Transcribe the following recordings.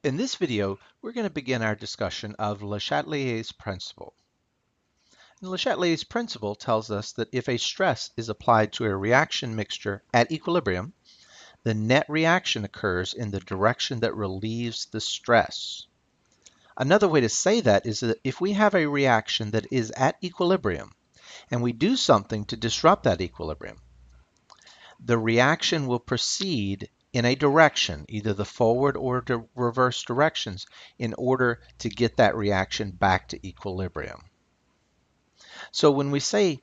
In this video, we're going to begin our discussion of Le Chatelier's principle. And Le Chatelier's principle tells us that if a stress is applied to a reaction mixture at equilibrium, the net reaction occurs in the direction that relieves the stress. Another way to say that is that if we have a reaction that is at equilibrium and we do something to disrupt that equilibrium, the reaction will proceed in a direction, either the forward or the reverse directions, in order to get that reaction back to equilibrium. So when we say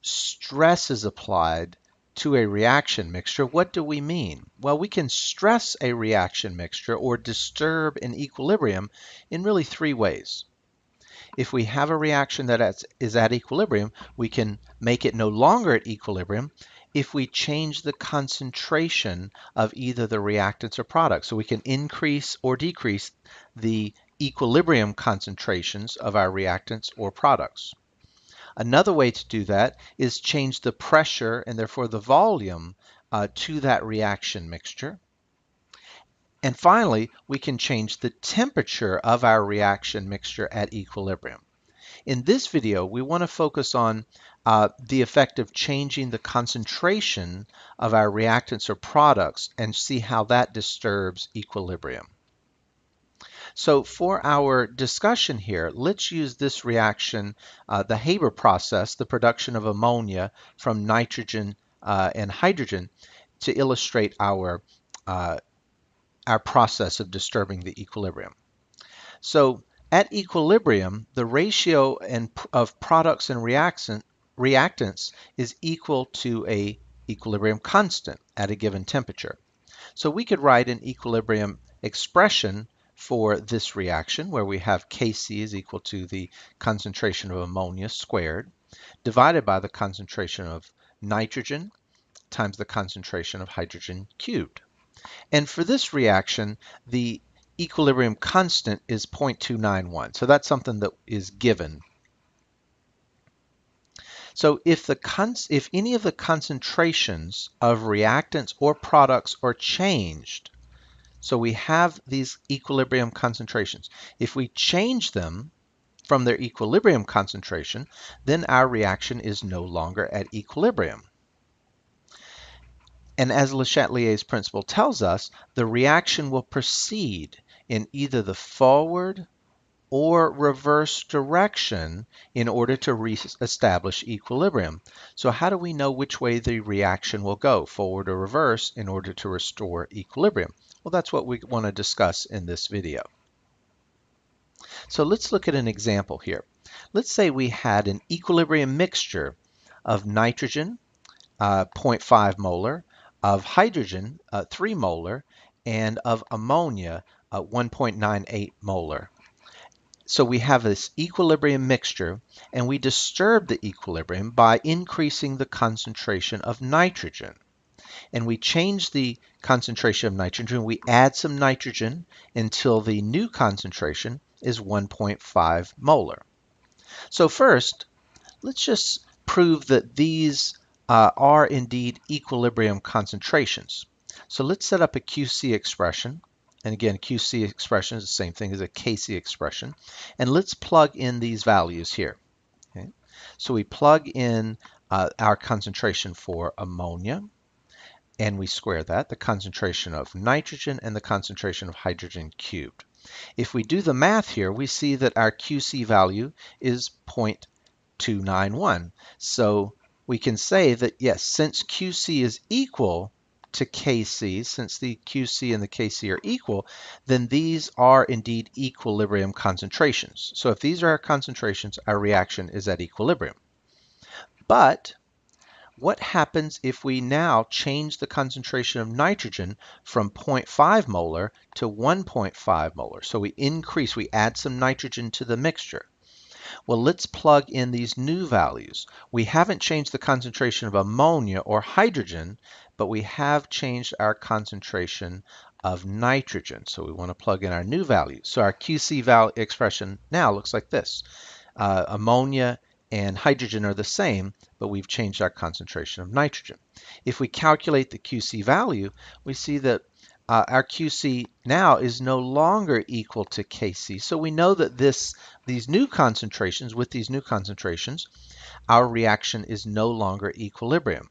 stress is applied to a reaction mixture, what do we mean? Well, we can stress a reaction mixture or disturb an equilibrium in really three ways. If we have a reaction that is at equilibrium, we can make it no longer at equilibrium if we change the concentration of either the reactants or products. So we can increase or decrease the equilibrium concentrations of our reactants or products. Another way to do that is change the pressure and therefore the volume to that reaction mixture. And finally, we can change the temperature of our reaction mixture at equilibrium. In this video, we want to focus on the effect of changing the concentration of our reactants or products and see how that disturbs equilibrium. So for our discussion here, let's use this reaction, the Haber process, the production of ammonia from nitrogen and hydrogen, to illustrate our process of disturbing the equilibrium. So at equilibrium, the ratio of products and reactants is equal to a equilibrium constant at a given temperature. So we could write an equilibrium expression for this reaction where we have Kc is equal to the concentration of ammonia squared divided by the concentration of nitrogen times the concentration of hydrogen cubed. And for this reaction, the equilibrium constant is 0.291. So that's something that is given. So if any of the concentrations of reactants or products are changed, so we have these equilibrium concentrations. If we change them from their equilibrium concentration, then our reaction is no longer at equilibrium. And as Le Chatelier's principle tells us, the reaction will proceed in either the forward or reverse direction in order to re-establish equilibrium. So how do we know which way the reaction will go, forward or reverse, in order to restore equilibrium? Well, that's what we want to discuss in this video. So let's look at an example here. Let's say we had an equilibrium mixture of nitrogen, 0.5 molar, of hydrogen, 3 molar, and of ammonia, 1.98 molar. So we have this equilibrium mixture, and we disturb the equilibrium by increasing the concentration of nitrogen. And we change the concentration of nitrogen. We add some nitrogen until the new concentration is 1.5 molar. So first, let's just prove that these are indeed equilibrium concentrations. So let's set up a QC expression. And again, QC expression is the same thing as a Kc expression. And let's plug in these values here. Okay? So we plug in our concentration for ammonia, and we square that, the concentration of nitrogen and the concentration of hydrogen cubed. If we do the math here, we see that our QC value is 0.291. So we can say that, yes, since QC is equal to Kc, since the QC and the Kc are equal, then these are indeed equilibrium concentrations. So if these are our concentrations, our reaction is at equilibrium. But what happens if we now change the concentration of nitrogen from 0.5 molar to 1.5 molar? So we add some nitrogen to the mixture. Well, let's plug in these new values. We haven't changed the concentration of ammonia or hydrogen, but we have changed our concentration of nitrogen. So we want to plug in our new values. So our QC value expression now looks like this. Ammonia and hydrogen are the same, but we've changed our concentration of nitrogen. If we calculate the QC value, we see that our QC now is no longer equal to Kc. So we know that these new concentrations, with these new concentrations, our reaction is no longer equilibrium.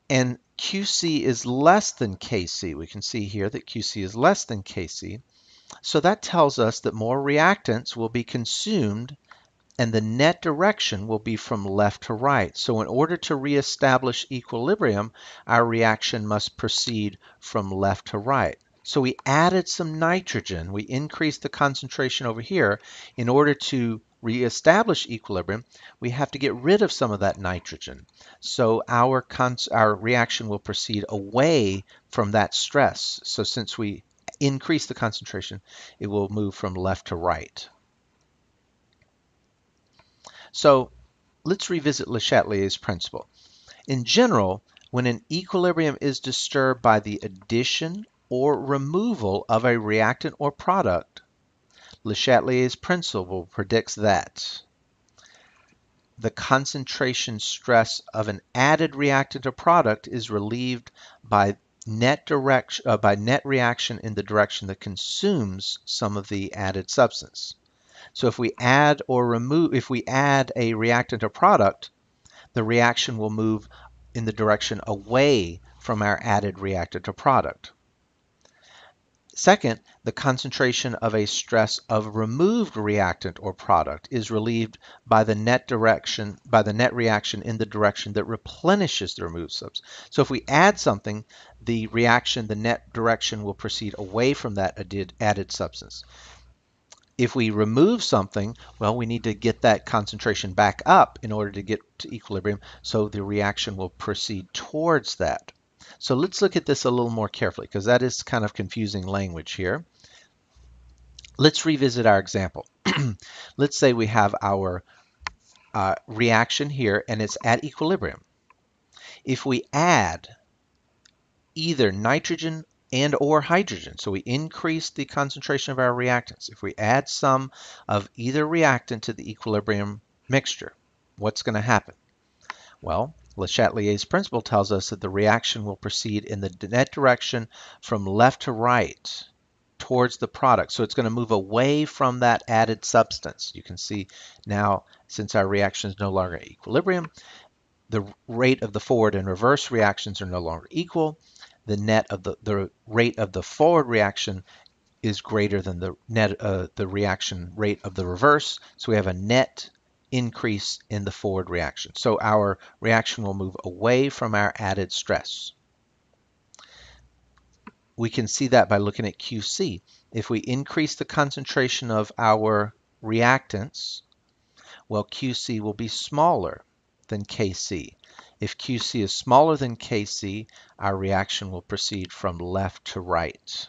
And QC is less than Kc. We can see here that QC is less than Kc. So that tells us that more reactants will be consumed and the net direction will be from left to right. So in order to reestablish equilibrium, our reaction must proceed from left to right. So we added some nitrogen. We increased the concentration over here. In order to reestablish equilibrium, we have to get rid of some of that nitrogen. So our reaction will proceed away from that stress. So since we increase the concentration, it will move from left to right. So let's revisit Le Chatelier's principle. In general, when an equilibrium is disturbed by the addition or removal of a reactant or product, Le Chatelier's principle predicts that the concentration stress of an added reactant or product is relieved by net reaction in the direction that consumes some of the added substance. So if we add a reactant or product, the reaction will move in the direction away from our added reactant or product. Second, the concentration of a stress of removed reactant or product is relieved by the net reaction in the direction that replenishes the removed substance. So if we add something, the net direction will proceed away from that added substance. If we remove something, well, we need to get that concentration back up in order to get to equilibrium, so the reaction will proceed towards that. So let's look at this a little more carefully, because that is kind of confusing language here. Let's revisit our example. Let's say we have our reaction here, and it's at equilibrium. If we add either nitrogen and or hydrogen. So we increase the concentration of our reactants. If we add some of either reactant to the equilibrium mixture, what's going to happen? Well, Le Chatelier's principle tells us that the reaction will proceed in the net direction from left to right towards the product. So it's going to move away from that added substance. You can see now, since our reaction is no longer at equilibrium, the rate of the forward and reverse reactions are no longer equal. The rate of the forward reaction is greater than the reaction rate of the reverse. So we have a net increase in the forward reaction. So our reaction will move away from our added stress. We can see that by looking at QC. If we increase the concentration of our reactants, well, QC will be smaller than Kc. If QC is smaller than Kc, our reaction will proceed from left to right.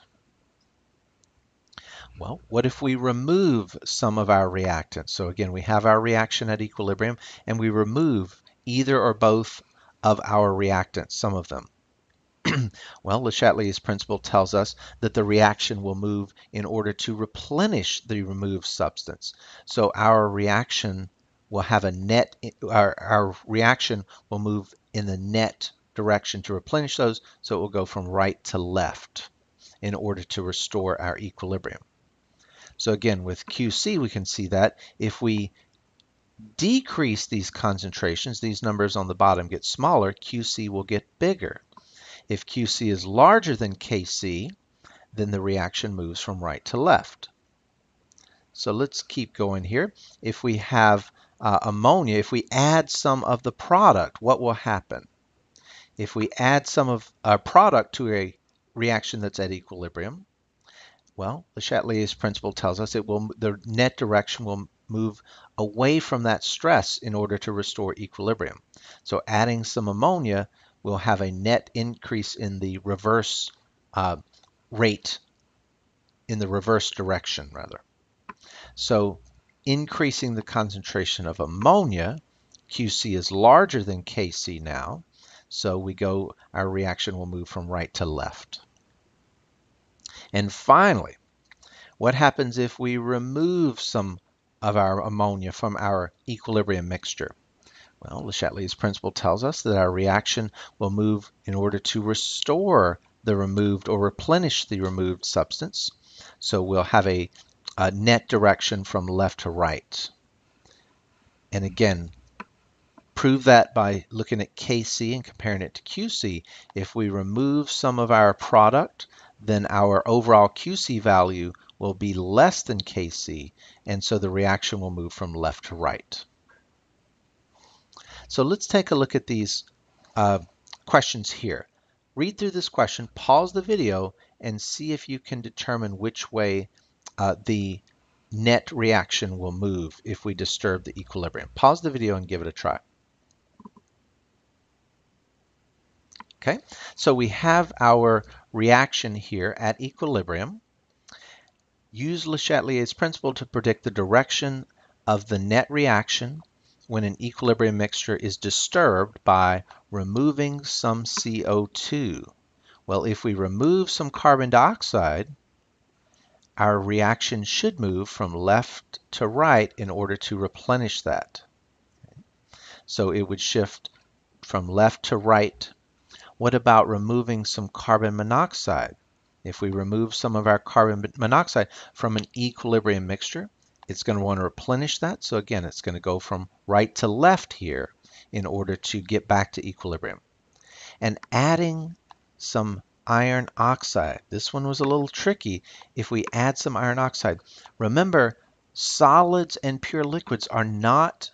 Well, what if we remove some of our reactants? So again, we have our reaction at equilibrium, and we remove either or both of our reactants, some of them. Well, Le Chatelier's principle tells us that the reaction will move in order to replenish the removed substance. So our reaction will have our reaction will move in the net direction to replenish those, so it will go from right to left in order to restore our equilibrium. So again, with QC, we can see that if we decrease these concentrations, these numbers on the bottom get smaller, QC will get bigger. If QC is larger than Kc, then the reaction moves from right to left. So let's keep going here. If we have ammonia, if we add some of the product, what will happen? If we add some of our product to a reaction that's at equilibrium, well, Le Chatelier's principle tells us the net direction will move away from that stress in order to restore equilibrium. So adding some ammonia will have a net increase in the reverse rate, in the reverse direction, rather. So increasing the concentration of ammonia, QC is larger than Kc now, so our reaction will move from right to left. And finally, what happens if we remove some of our ammonia from our equilibrium mixture? Well, Le Chatelier's principle tells us that our reaction will move in order to restore the removed or replenish the removed substance. So we'll have a net direction from left to right. And again, prove that by looking at Kc and comparing it to Qc. If we remove some of our product, then our overall Qc value will be less than Kc, and so the reaction will move from left to right. So let's take a look at these questions here. Read through this question, pause the video, and see if you can determine which way the net reaction will move if we disturb the equilibrium. Pause the video and give it a try. Okay, so we have our reaction here at equilibrium. Use Le Chatelier's principle to predict the direction of the net reaction when an equilibrium mixture is disturbed by removing some CO2. Well, if we remove some carbon dioxide, our reaction should move from left to right in order to replenish that. So it would shift from left to right. What about removing some carbon monoxide? If we remove some of our carbon monoxide from an equilibrium mixture, it's going to want to replenish that. So again, it's going to go from right to left here in order to get back to equilibrium. And adding some iron oxide. This one was a little tricky. If we add some iron oxide, remember, solids and pure liquids are not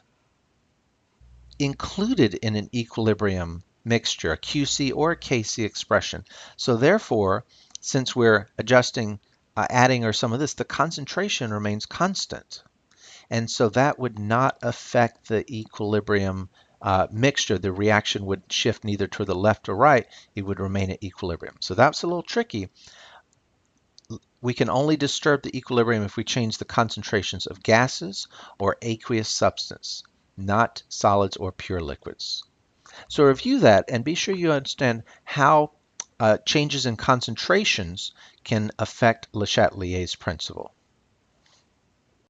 included in an equilibrium mixture, a QC or a KC expression. So therefore, since we're adjusting, adding or some of this, the concentration remains constant. And so that would not affect the equilibrium mixture. The reaction would shift neither to the left or right. It would remain at equilibrium. So that's a little tricky. We can only disturb the equilibrium if we change the concentrations of gases or aqueous substance, not solids or pure liquids. So review that and be sure you understand how changes in concentrations can affect Le Chatelier's principle.